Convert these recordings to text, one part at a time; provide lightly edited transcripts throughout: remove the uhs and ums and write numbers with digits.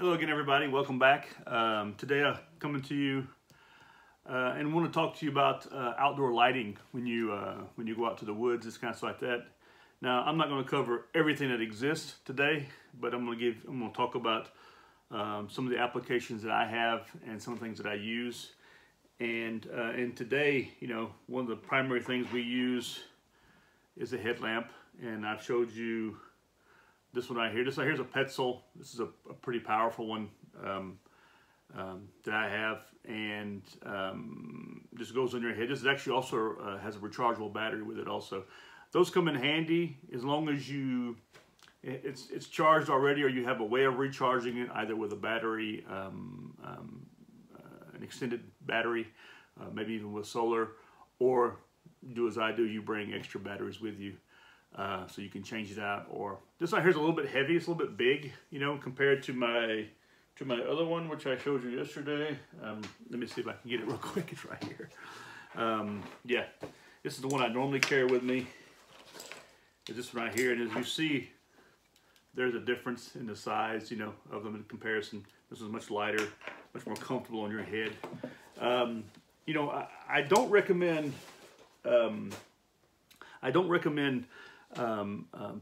Hello again, everybody. Welcome back. Today I'm coming to you and want to talk to you about outdoor lighting when you go out to the woods. It's kind of like that. Now, I'm not going to cover everything that exists today, but I'm going to talk about some of the applications that I have and some of the things that I use. And today, one of the primary things we use is a headlamp, and I've showed you this one right here. This right here is a Petzl. This is a pretty powerful one that I have, and just goes on your head. This is actually also has a rechargeable battery with it also. Those come in handy as long as it's charged already, or you have a way of recharging it, either with a battery, an extended battery, maybe even with solar, or do as I do, you bring extra batteries with you. So you can change it out. Or this one here is a little bit heavy, it's a little bit big, compared to my other one, which I showed you yesterday. Let me see if I can get it real quick. It's right here. Yeah, this is the one I normally carry with me. It's this one right here, and as you see, there's a difference in the size, of them in comparison. This is much lighter, much more comfortable on your head. I don't recommend.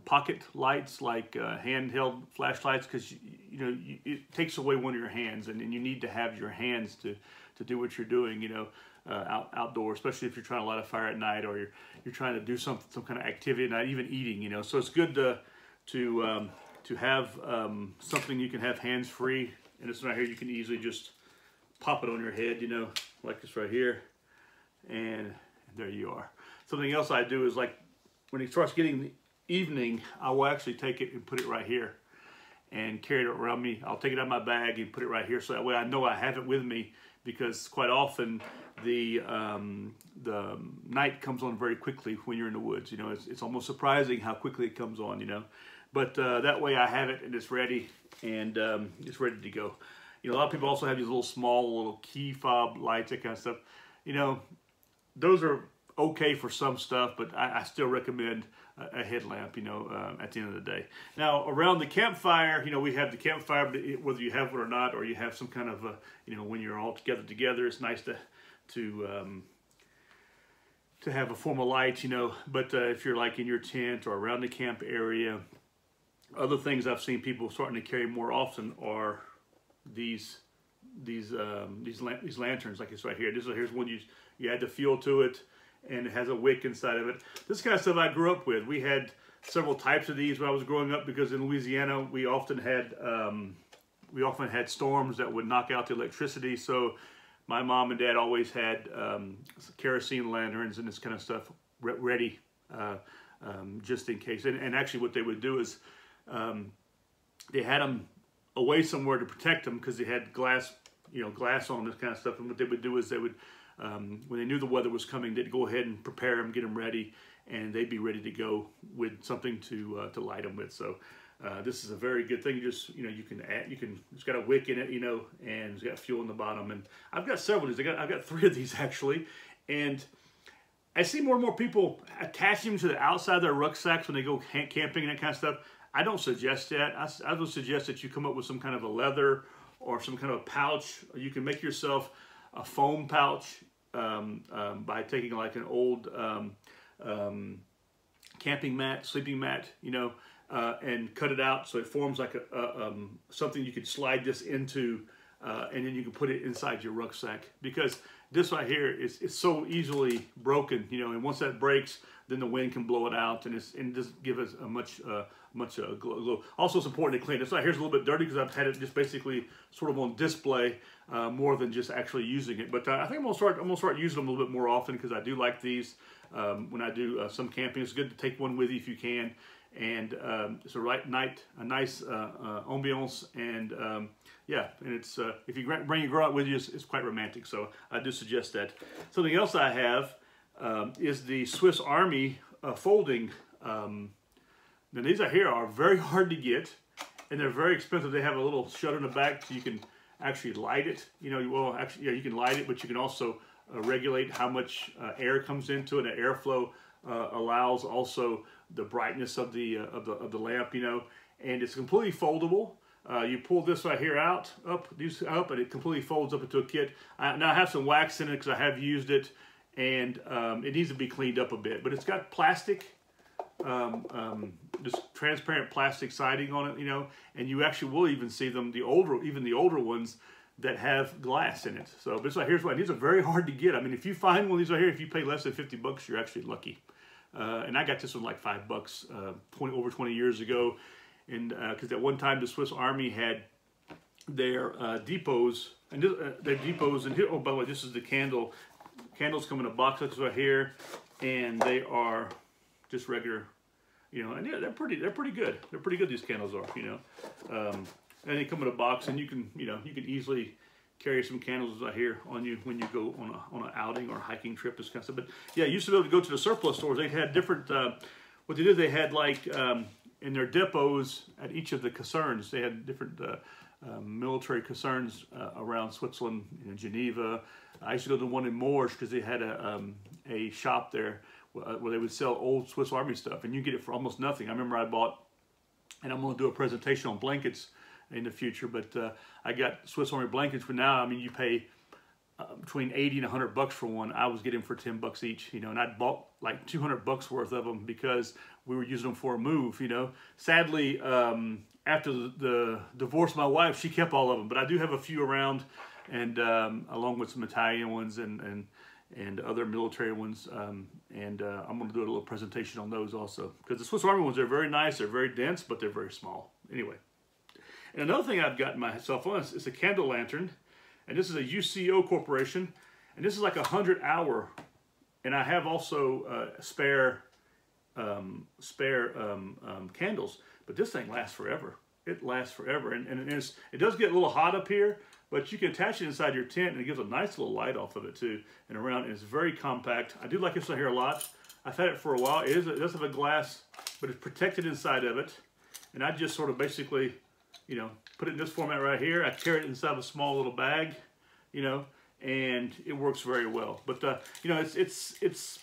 Pocket lights like handheld flashlights, because it takes away one of your hands, and you need to have your hands to do what you're doing, outdoors, especially if you're trying to light a fire at night, or you're trying to do some kind of activity at night, even eating, So it's good to have something you can have hands free, and this right here you can easily just pop it on your head, like this right here, and there you are. Something else I do is, like, when it starts getting the evening, I will actually take it and put it right here and carry it around me. I'll take it out of my bag and put it right here, so that way I know I have it with me, because quite often the night comes on very quickly when you're in the woods. It's almost surprising how quickly it comes on, But that way I have it and it's ready, and it's ready to go. A lot of people also have these little key fob lights, that kind of stuff. Those are okay for some stuff, but I still recommend a headlamp, at the end of the day. Now, around the campfire, we have the campfire, but whether you have one or not, or you have some kind of, when you're all together, it's nice to have a form of light, But if you're like in your tent or around the camp area, other things I've seen people starting to carry more often are these lanterns, like this right here. Here's one you add the fuel to it, and it has a wick inside of it. This kind of stuff I grew up with. We had several types of these when I was growing up, because in Louisiana we often had storms that would knock out the electricity. So my mom and dad always had kerosene lanterns and this kind of stuff ready, just in case. And actually, what they would do is they had them away somewhere to protect them, because they had glass, glass on, this kind of stuff. And what they would do is they would, when they knew the weather was coming, they'd go ahead and prepare them, get them ready, and they'd be ready to go with something to light them with. So this is a very good thing. You can add, it's got a wick in it, and it's got fuel in the bottom. And I've got several of these. I've got 3 of these actually, and I see more and more people attaching them to the outside of their rucksacks when they go camping and that kind of stuff. I don't suggest that. I would suggest that you come up with some kind of a leather or some kind of a pouch. You can make yourself a foam pouch by taking like an old camping mat, sleeping mat, and cut it out so it forms like something you could slide this into, and then you can put it inside your rucksack, because this right here is so easily broken, and once that breaks, then the wind can blow it out, and it doesn't give us a much glow. Also, it's important to clean. This right here's a little bit dirty because I've had it just basically sort of on display, more than just actually using it. But I think I'm gonna start using them a little bit more often, because I do like these when I do some camping. It's good to take one with you if you can, and it's a nice ambiance, and yeah, and it's if you bring your girl out with you, it's quite romantic. So I do suggest that. Something else I have is the Swiss Army folding. Now these right here are very hard to get, and they're very expensive. They have a little shutter in the back so you can actually light it. You can light it, but you can also regulate how much air comes into it. And the airflow allows also the brightness of the lamp, and it's completely foldable. You pull this right here out, up, and it completely folds up into a kit. Now I have some wax in it because I have used it, and it needs to be cleaned up a bit. But it's got plastic, just transparent plastic siding on it, you know, and you actually will even see them, even the older ones that have glass in it. So this right here's why these are very hard to get. I mean, if you find one of these right here, if you pay less than $50, you're actually lucky. And I got this one like $5, over 20 years ago. And because at one time the Swiss Army had their depots, and here, oh, by the way, this is the candle. Candles come in a box like this right here, and they are just regular, you know, and yeah, they're pretty good. They're pretty good, these candles are, you know. And they come in a box, and you can easily carry some candles right here on you when you go on an outing or a hiking trip, this kind of stuff. But yeah, you used to be able to go to the surplus stores. They had different, what they did, they had like, in their depots at each of the casernes, they had different military casernes around Switzerland, you know, Geneva. I used to go to the one in Morges because they had a shop there where they would sell old Swiss Army stuff, and you get it for almost nothing. I remember I bought, and I'm going to do a presentation on blankets in the future, but I got Swiss Army blankets. But now, I mean, you pay between $80 and $100 for one. I was getting for $10 each, you know, and I bought like $200 worth of them because we were using them for a move, you know. Sadly, after the divorce of my wife, she kept all of them, but I do have a few around, and along with some Italian ones and other military ones, and I'm going to do a little presentation on those also, because the Swiss Army ones are very nice. They're very dense, but they're very small. Anyway, and another thing I've gotten myself on is a candle lantern, and this is a UCO corporation, and this is like 100-hour, and I have also spare candles, but this thing lasts forever. It lasts forever, and it does get a little hot up here, but you can attach it inside your tent, and it gives a nice little light off of it too, and around, and it's very compact. I do like this one here a lot. I've had it for a while. It does have a glass, but it's protected inside of it, and I just sort of basically, you know, put it in this format right here. I carry it inside of a small little bag, you know, and it works very well. But you know, it's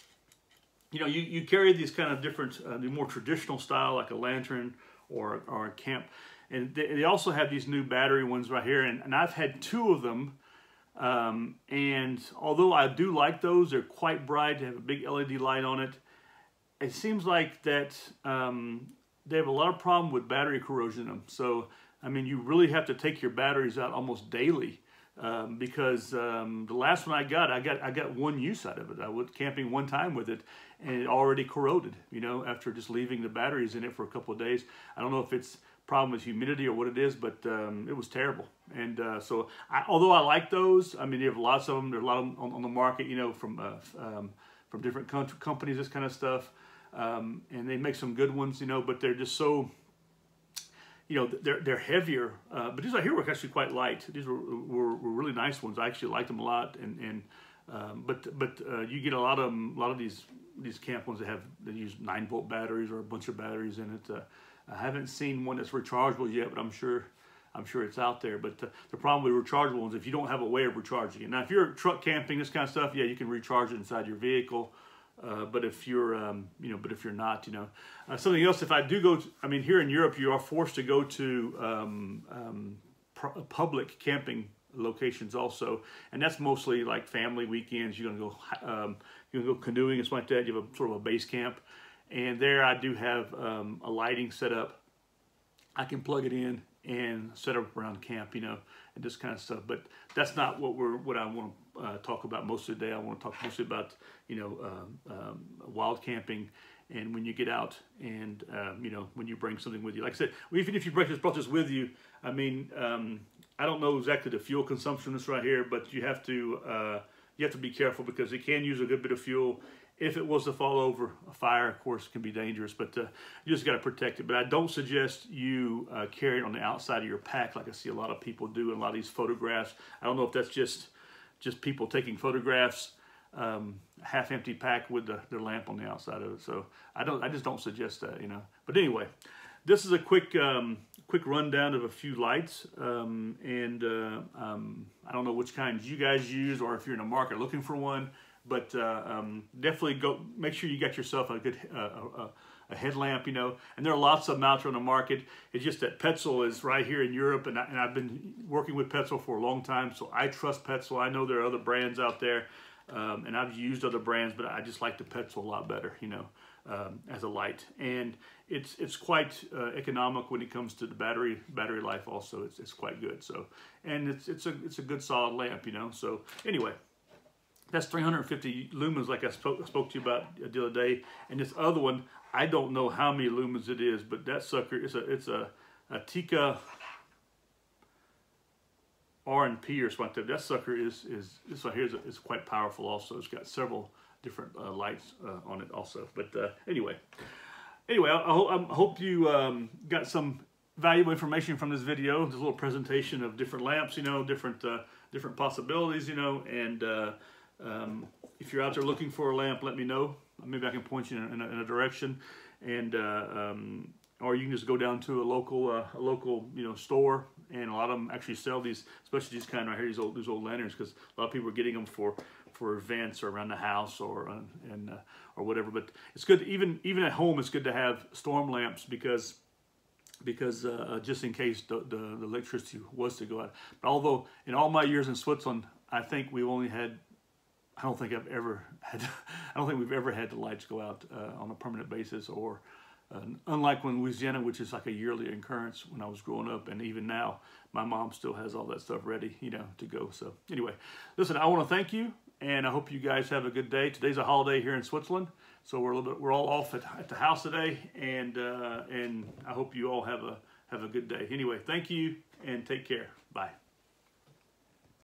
you know, you carry these kind of different, the more traditional style, like a lantern or a camp. And they also have these new battery ones right here, and I've had two of them. And although I do like those, they're quite bright. They have a big LED light on it. It seems like that they have a lot of problem with battery corrosion in them. So, I mean, you really have to take your batteries out almost daily. Because the last one I got one use out of it. I went camping one time with it, and it already corroded, you know, after just leaving the batteries in it for a couple of days. I don't know if it's problem with humidity or what it is, but it was terrible. And so, although I like those, I mean, you have lots of them. There's a lot of them on the market, you know, from different companies, this kind of stuff. And they make some good ones, you know, but they're just so, you know, they're heavier. But these right here were actually quite light. These were really nice ones. I actually liked them a lot. But you get a lot of these camp ones that use 9-volt batteries or a bunch of batteries in it. I haven't seen one that's rechargeable yet, but I'm sure it's out there. But the problem with rechargeable ones, if you don't have a way of recharging it. Now, if you're truck camping, this kind of stuff, yeah, you can recharge it inside your vehicle. But if you're, you know, but if you're not, you know, something else. If I do go, I mean, here in Europe, you are forced to go to public camping locations also, and that's mostly like family weekends. You're gonna go canoeing and something like that. You have a sort of a base camp, and there I do have a lighting set up. I can plug it in and set up around camp, you know, and this kind of stuff. But that's not what I want to talk about most of the day. I want to talk mostly about, you know, wild camping, and when you get out, and you know, when you bring something with you. Like I said, even if you brought this with you, I mean, I don't know exactly the fuel consumption of this right here, but you have to be careful because it can use a good bit of fuel. If it was to fall over, a fire, of course, can be dangerous, but you just got to protect it. But I don't suggest you carry it on the outside of your pack like I see a lot of people do in a lot of these photographs. I don't know if that's just people taking photographs, half-empty pack with their lamp on the outside of it. So I just don't suggest that, you know. But anyway, this is a quick rundown of a few lights, and I don't know which kinds you guys use, or if you're in the market looking for one. But definitely make sure you got yourself a good headlamp, you know, and there are lots of them out there on the market. It's just that Petzl is right here in Europe, and I've been working with Petzl for a long time, so I trust Petzl. I know there are other brands out there, and I've used other brands, but I just like the Petzl a lot better, you know, as a light. And it's quite economic when it comes to the battery life. Also, it's quite good. So, and it's a good solid lamp, you know. So anyway. That's 350 lumens, like I spoke to you about the other day. And this other one, I don't know how many lumens it is, but that sucker it's a Tika R&P or something. That sucker is this one here is quite powerful. Also, it's got several different lights on it also. But anyway, I hope you got some valuable information from this video. This little presentation of different lamps, you know, different possibilities, you know, and if you're out there looking for a lamp, let me know. Maybe I can point you in a direction, and or you can just go down to a local you know store, and a lot of them actually sell these, especially these kind right here, these old lanterns, because a lot of people are getting them for events or around the house or whatever. But it's good even at home. It's good to have storm lamps because just in case the electricity was to go out. But although in all my years in Switzerland, I think we only had. I don't think we've ever had the lights go out on a permanent basis, or unlike in Louisiana, which is like a yearly occurrence when I was growing up, and even now, my mom still has all that stuff ready, you know, to go. So anyway, listen, I want to thank you, and I hope you guys have a good day. Today's a holiday here in Switzerland, so we're all off at the house today, and I hope you all have a good day. Anyway, thank you, and take care. Bye.